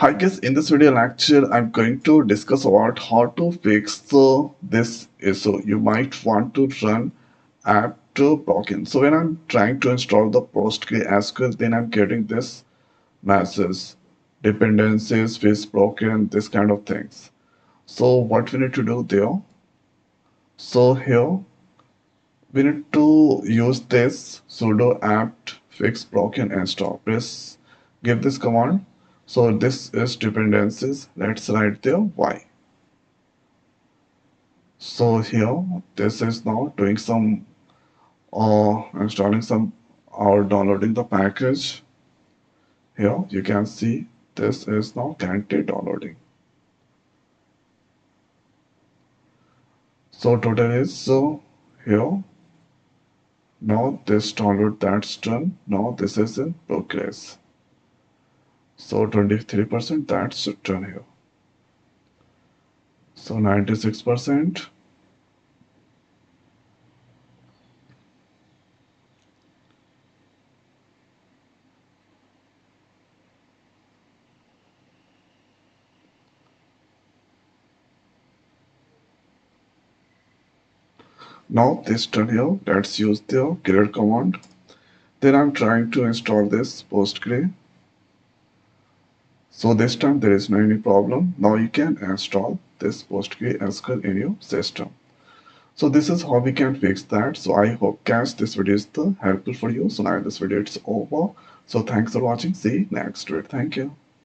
Hi guys, in this video lecture, I'm going to discuss about how to fix this issue. You might want to run apt plugin. So when I'm trying to install the PostgreSQL, then I'm getting this message, dependencies, fix plugin, this kind of things. So what we need to do there? So here we need to use this sudo apt fix plugin install. Press give this command. So this is dependencies. Let's write there why. So here this is now doing some installing some or downloading the package. Here you can see this is now currently downloading. So total is so here now this download that's done. Now this is in progress. So 23% that's done here. So 96%. Now this done here. Let's use the clear command. Then I'm trying to install this Postgre. So this time there is no any problem. Now you can install this PostgreSQL in your system. So this is how we can fix that. So I hope guys this video is helpful for you. So now this video it's over. So thanks for watching. See you next video. Thank you.